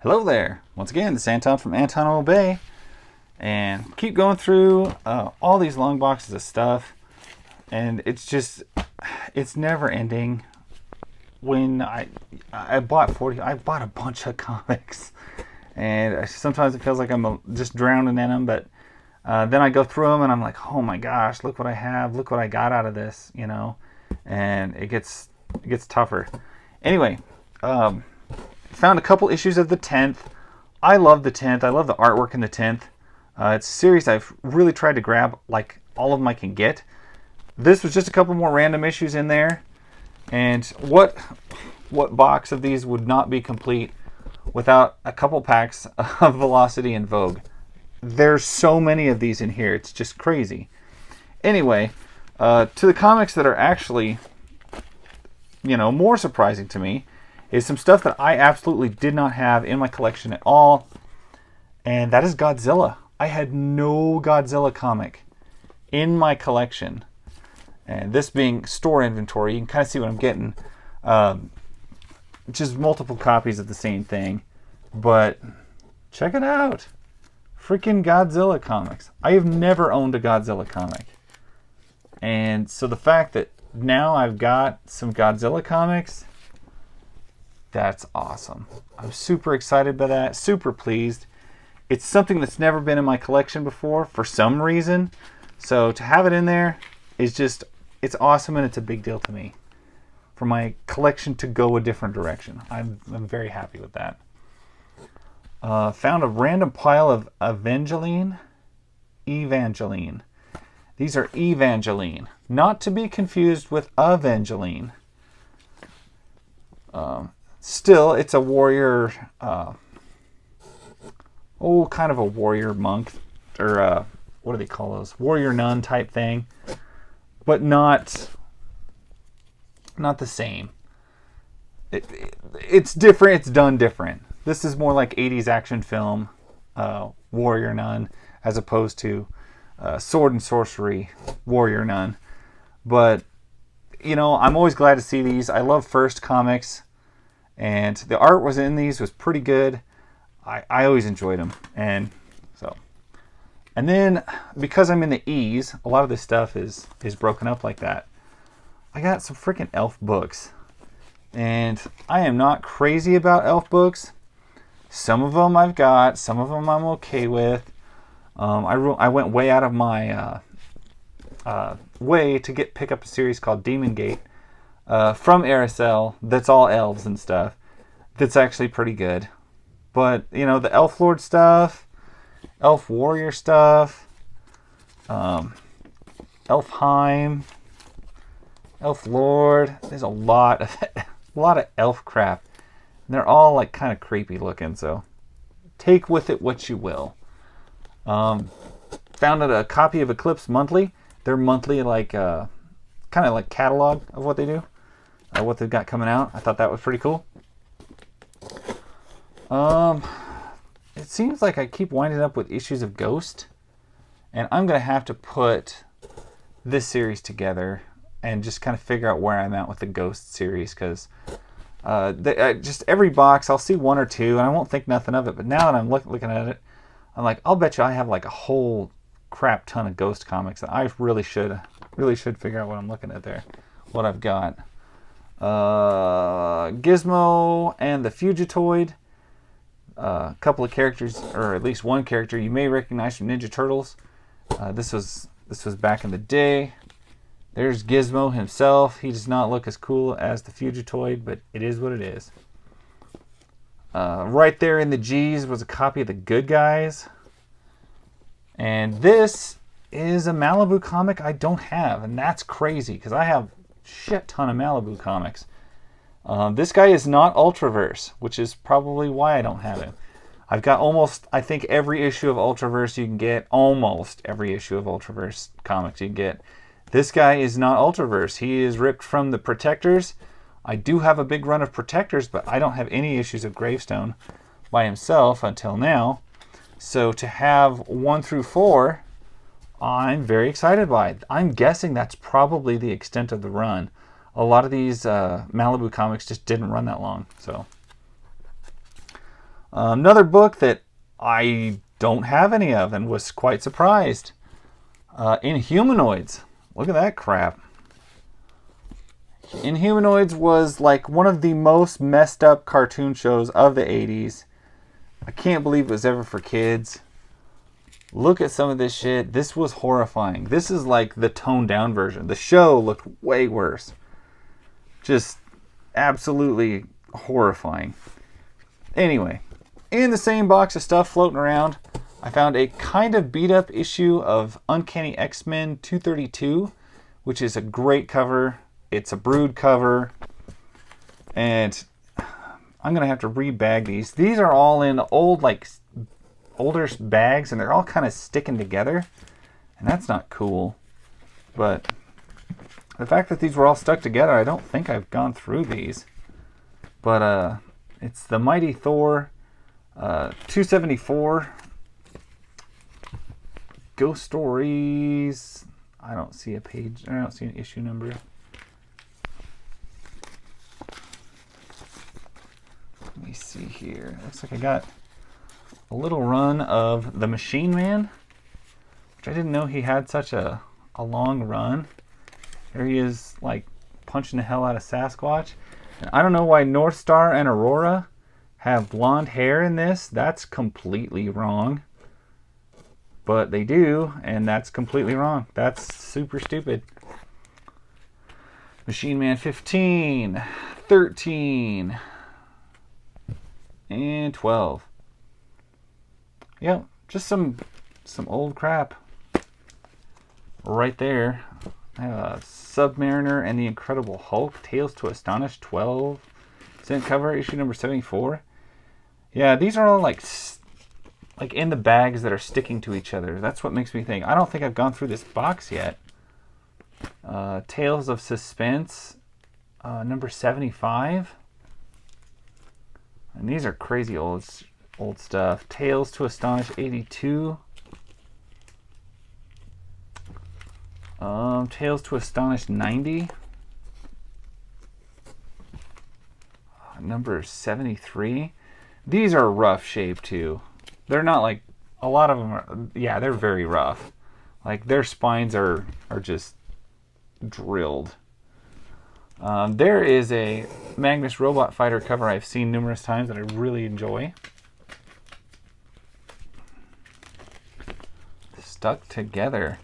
Hello there. Once again, this is Anton from Anton Obey. And keep going through all these long boxes of stuff. And it's never ending. When I bought I bought a bunch of comics. And sometimes it feels like I'm just drowning in them. But then I go through them and I'm like, oh my gosh, look what I have. Look what I got out of this, you know. And it gets tougher. Anyway, found a couple issues of the 10th. I love the 10th. I love the artwork in the 10th. It's a series I've really tried to grab like all of them I can get. This was just a couple more random issues in there. And what box of these would not be complete without a couple packs of Velocity and Vogue? There's so many of these in here. It's just crazy. Anyway, to the comics that are actually, more surprising to me is some stuff that I absolutely did not have in my collection at all, and that is Godzilla. I had no Godzilla comic in my collection, and this being store inventory, you can kind of see what I'm getting. Just multiple copies of the same thing, but check it out. Freaking Godzilla comics. I have never owned a Godzilla comic, and so the fact that now I've got some Godzilla comics, that's awesome. I'm super excited by that, super pleased. It's something that's never been in my collection before for some reason. So to have it in there is just, it's awesome, and it's a big deal to me. For my collection to go a different direction. I'm very happy with that. Found a random pile of Evangeline. These are Evangeline. Not to be confused with Evangeline. Still, it's a warrior, kind of a warrior monk, or what do they call those? Warrior nun type thing, but not the same. It's different. It's done different. This is more like 80s action film, warrior nun, as opposed to sword and sorcery warrior nun. But I'm always glad to see these. I love First comics. And the art was in these was pretty good. I always enjoyed them. And then because I'm in the E's, a lot of this stuff is broken up like that. I got some freaking Elf books. And I am not crazy about Elf books. Some of them I've got. Some of them I'm okay with. I went way out of my way to pick up a series called Demon Gate. From Aracel, that's all elves and stuff. That's actually pretty good. But, the Elf Lord stuff, Elf Warrior stuff, Elfheim, Elf Lord, there's a lot of elf crap. And they're all like kind of creepy looking, so take with it what you will. Found a copy of Eclipse Monthly. Their monthly kind of like catalog of what they do. What they've got coming out. I thought that was pretty cool. It seems like I keep winding up with issues of Ghost, and I'm going to have to put this series together and just kind of figure out where I'm at with the Ghost series, because just every box I'll see one or two and I won't think nothing of it, but now that I'm looking at it, I'm like, I'll bet you I have like a whole crap ton of Ghost comics that I really should figure out what I'm looking at there, what I've got. Gizmo and the Fugitoid. A couple of characters, or at least one character you may recognize from Ninja Turtles. This was back in the day. There's Gizmo himself. He does not look as cool as the Fugitoid, but it is what it is. Right there in the G's was a copy of The Good Guys. And this is a Malibu comic I don't have, and that's crazy because I have shit ton of Malibu comics. This guy is not Ultraverse, which is probably why I don't have him. I've got almost, I think, every issue of Ultraverse you can get. Almost every issue of Ultraverse comics you can get. This guy is not Ultraverse. He is ripped from the Protectors. I do have a big run of Protectors, but I don't have any issues of Gravestone by himself until now. So to have 1 through 4, I'm very excited by it. I'm guessing that's probably the extent of the run. A lot of these Malibu comics just didn't run that long. So Another book that I don't have any of and was quite surprised. Inhumanoids. Look at that crap. Inhumanoids was like one of the most messed up cartoon shows of the 80s. I can't believe it was ever for kids. Look at some of this shit. This was horrifying. This is like the toned down version. The show looked way worse. Just absolutely horrifying. Anyway, in the same box of stuff floating around, I found a kind of beat up issue of Uncanny X-Men 232, which is a great cover. It's a Brood cover. And I'm going to have to rebag these. These are all in older bags, and they're all kind of sticking together. And that's not cool. But the fact that these were all stuck together, I don't think I've gone through these. But it's the Mighty Thor 274. Ghost Stories. I don't see a page. I don't see an issue number. Let me see here. Looks like I got a little run of The Machine Man, which I didn't know he had such a long run. There he is, like, punching the hell out of Sasquatch. And I don't know why North Star and Aurora have blonde hair in this. That's completely wrong. But they do, and that's completely wrong. That's super stupid. Machine Man 15, 13, and 12. Yep, just some old crap right there. Submariner and the Incredible Hulk, Tales to Astonish, 12-cent cover, issue number 74. Yeah, these are all like in the bags that are sticking to each other. That's what makes me think. I don't think I've gone through this box yet. Tales of Suspense, number 75. And these are crazy old stuff. Tales to Astonish, 82. Tales to Astonish, 90. Number 73. These are rough shape too. They're not like, a lot of them are, yeah, they're very rough. Like their spines are just drilled. There is a Magnus Robot Fighter cover I've seen numerous times that I really enjoy. Stuck together.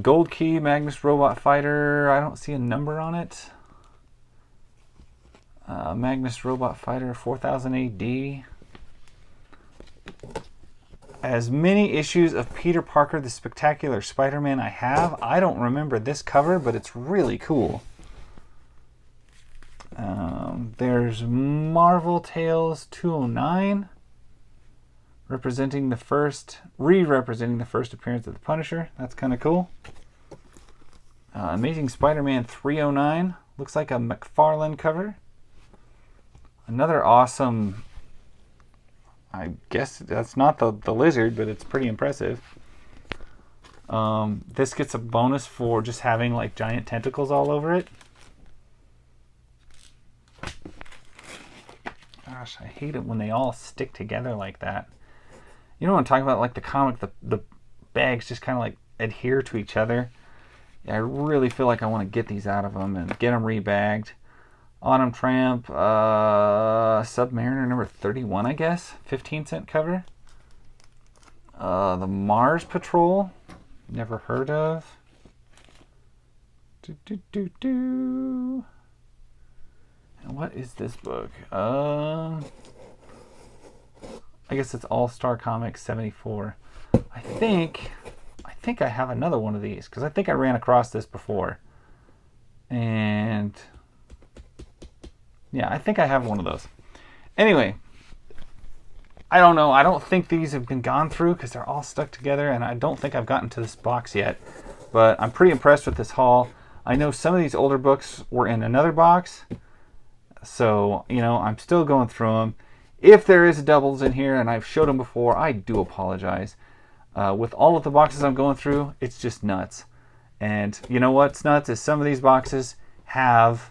Gold Key Magnus Robot Fighter. I don't see a number on it. Magnus Robot Fighter 4000 AD. As many issues of Peter Parker the Spectacular Spider-Man I have, I don't remember this cover, but it's really cool. There's Marvel Tales 209, re-representing the first appearance of the Punisher. That's kind of cool. Amazing Spider-Man 309, looks like a McFarlane cover. Another awesome, I guess that's not the lizard, but it's pretty impressive. This gets a bonus for just having like giant tentacles all over it. Gosh, I hate it when they all stick together like that. You know what I'm talking about? Like the comic, the bags just kind of like adhere to each other. Yeah, I really feel like I want to get these out of them and get them rebagged. Autumn Tramp, Submariner number 31, I guess. 15-cent cover. The Mars Patrol, never heard of. And what is this book? I guess it's All-Star Comics 74. I think I have another one of these because I think I ran across this before. And yeah, I think I have one of those. Anyway, I don't know. I don't think these have been gone through because they're all stuck together, and I don't think I've gotten to this box yet. But I'm pretty impressed with this haul. I know some of these older books were in another box, so, you know, I'm still going through them. If there is doubles in here, and I've showed them before, I do apologize. With all of the boxes I'm going through, it's just nuts. And you know what's nuts is some of these boxes have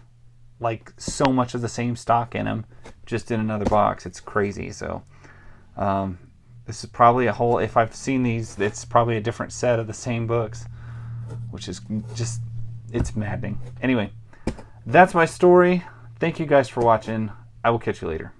like so much of the same stock in them, just in another box. It's crazy. So this is probably a whole, if I've seen these, it's probably a different set of the same books, which is just, it's maddening. Anyway, that's my story. Thank you guys for watching. I will catch you later.